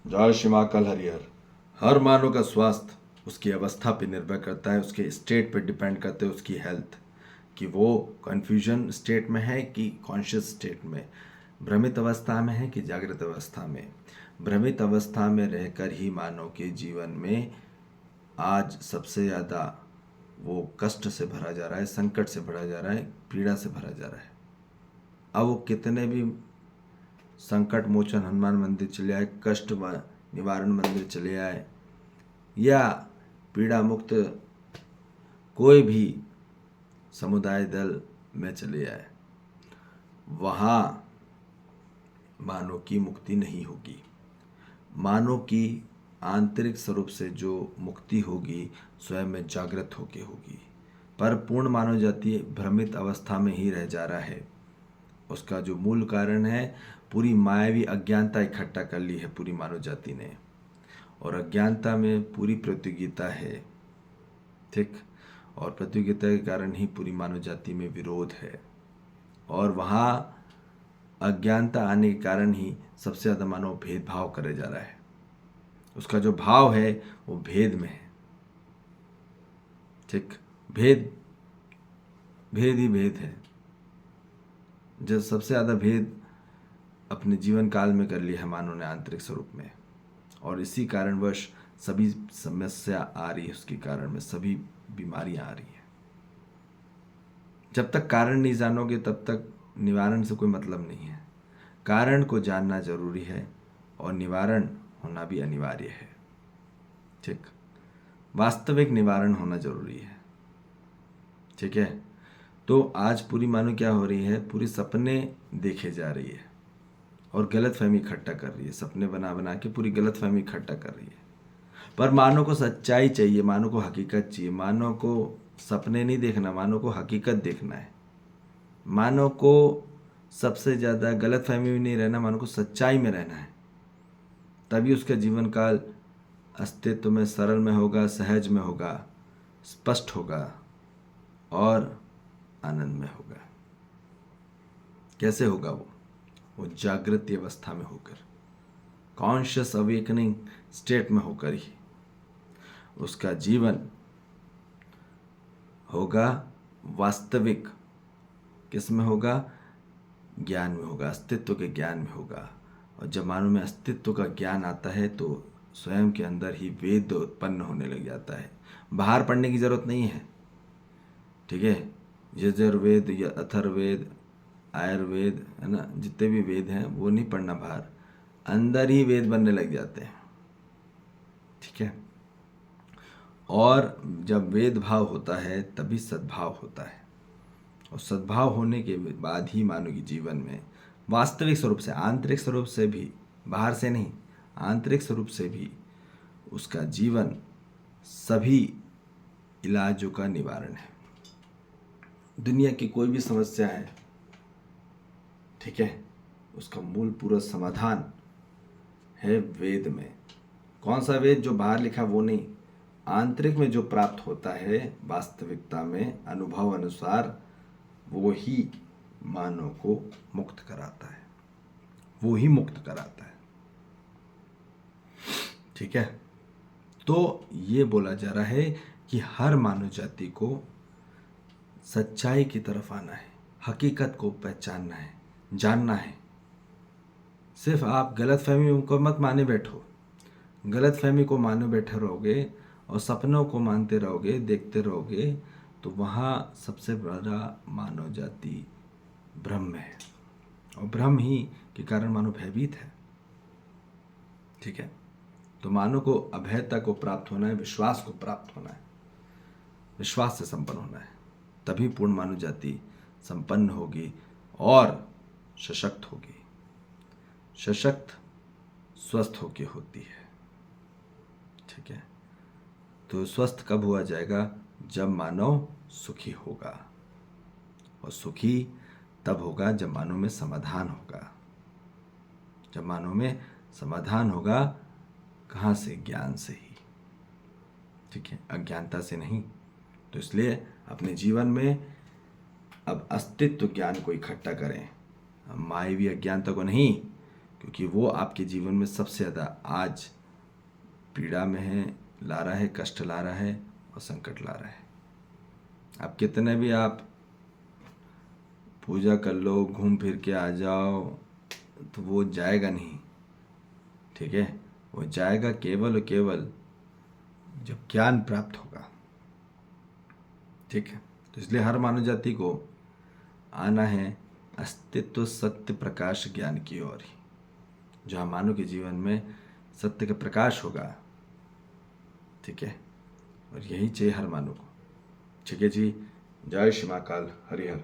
जय श्री महाकाल हरिहर। हर मानव का स्वास्थ्य उसकी अवस्था पे निर्भर करता है, उसके स्टेट पे डिपेंड करते है, उसकी हेल्थ कि वो कन्फ्यूजन स्टेट में है कि कॉन्शियस स्टेट में, भ्रमित अवस्था में है कि जागृत अवस्था में। भ्रमित अवस्था में रहकर ही मानव के जीवन में आज सबसे ज़्यादा वो कष्ट से भरा जा रहा है, संकट से भरा जा रहा है, पीड़ा से भरा जा रहा है। अब वो कितने भी संकट मोचन हनुमान मंदिर चले आए, कष्ट निवारण मंदिर चले आए, या पीड़ा मुक्त कोई भी समुदाय दल में चले आए, वहाँ मानव की मुक्ति नहीं होगी। मानव की आंतरिक स्वरूप से जो मुक्ति होगी स्वयं में जागृत होके होगी। पर पूर्ण मानव जाति भ्रमित अवस्था में ही रह जा रहा है। उसका जो मूल कारण है, पूरी मायावी अज्ञानता इकट्ठा कर ली है पूरी मानव जाति ने, और अज्ञानता में पूरी प्रतियोगिता है, ठीक। और प्रतियोगिता के कारण ही पूरी मानव जाति में विरोध है, और वहाँ अज्ञानता आने के कारण ही सबसे ज़्यादा मानव भेदभाव करे जा रहा है। उसका जो भाव है वो भेद में है, ठीक। भेद भेद ही भेद है। जो सबसे ज़्यादा भेद अपने जीवन काल में कर लिया है मानव ने आंतरिक स्वरूप में, और इसी कारणवश सभी समस्या आ रही है, उसके कारण में सभी बीमारियां आ रही हैं। जब तक कारण नहीं जानोगे तब तक निवारण से कोई मतलब नहीं है। कारण को जानना जरूरी है और निवारण होना भी अनिवार्य है, ठीक। वास्तविक निवारण होना जरूरी है, ठीक है। तो आज पूरी मानो क्या हो रही है, पूरी सपने देखे जा रही है और गलत फहमी इकट्ठा कर रही है, सपने बना बना के पूरी गलत फहमी इकट्ठा कर रही है। पर मानव को सच्चाई चाहिए, मानव को हकीकत चाहिए, मानव को सपने नहीं देखना, मानव को हकीकत देखना है। मानव को सबसे ज़्यादा गलत फहमी में नहीं रहना, मानव को सच्चाई में रहना है। तभी उसका जीवन काल अस्तित्व में सरल में होगा, सहज में होगा, स्पष्ट होगा और आनंद में होगा। कैसे होगा वो जागृति अवस्था में होकर, कॉन्शियस अवेकनिंग स्टेट में होकर ही उसका जीवन होगा वास्तविक। किस में होगा? ज्ञान में होगा, अस्तित्व के ज्ञान में होगा। और जब मानव में अस्तित्व का ज्ञान आता है तो स्वयं के अंदर ही वेद उत्पन्न होने लग जाता है। बाहर पढ़ने की जरूरत नहीं है, ठीक है। यजुर्वेद या अथर्ववेद, आयुर्वेद, है ना, जितने भी वेद हैं वो नहीं पढ़ना बाहर, अंदर ही वेद बनने लग जाते हैं, ठीक है। और जब वेद भाव होता है तभी सद्भाव होता है, और सद्भाव होने के बाद ही मानव के जीवन में वास्तविक स्वरूप से, आंतरिक स्वरूप से भी, बाहर से नहीं, आंतरिक स्वरूप से भी उसका जीवन सभी इलाजों का निवारण है। दुनिया की कोई भी समस्या है, ठीक है, उसका मूल पूरा समाधान है वेद में। कौन सा वेद? जो बाहर लिखा वो नहीं, आंतरिक में जो प्राप्त होता है वास्तविकता में अनुभव अनुसार, वो ही मानव को मुक्त कराता है, वो ही मुक्त कराता है, ठीक है। तो ये बोला जा रहा है कि हर मानव जाति को सच्चाई की तरफ आना है, हकीकत को पहचानना है, जानना है। सिर्फ आप गलत फहमी को मत माने बैठो। गलत फहमी को माने बैठे रहोगे और सपनों को मानते रहोगे, देखते रहोगे, तो वहाँ सबसे बड़ा मानव जाति भ्रम में है, और भ्रम ही के कारण मानव भयभीत है, ठीक है। तो मानव को अभयता को प्राप्त होना है, विश्वास को प्राप्त होना है, विश्वास से संपन्न होना है, तभी पूर्ण मानव जाति संपन्न होगी और सशक्त होगी। सशक्त स्वस्थ होके होती है, ठीक है। तो स्वस्थ कब हुआ जाएगा? जब मानव सुखी होगा, और सुखी तब होगा जब मानव में समाधान होगा। जब मानव में समाधान होगा, कहाँ से? ज्ञान से ही, ठीक है, अज्ञानता से नहीं। तो इसलिए अपने जीवन में अब अस्तित्व ज्ञान को इकट्ठा करें, मायावी अज्ञानता को नहीं, क्योंकि वो आपके जीवन में सबसे ज़्यादा आज पीड़ा में है, ला रहा है, कष्ट ला रहा है और संकट ला रहा है। आप कितने भी आप पूजा कर लो, घूम फिर के आ जाओ, तो वो जाएगा नहीं। ठीक है, वो जाएगा केवल और केवल जब ज्ञान प्राप्त होगा। ठीक है, तो इसलिए हर मानव जाति को आना है अस्तित्व सत्य प्रकाश ज्ञान की ओर ही, जहाँ मानव के जीवन में सत्य का प्रकाश होगा। ठीक है, और यही चाहिए हर मानव को। ठीक है जी, जय श्री महाकाल, हरिहर।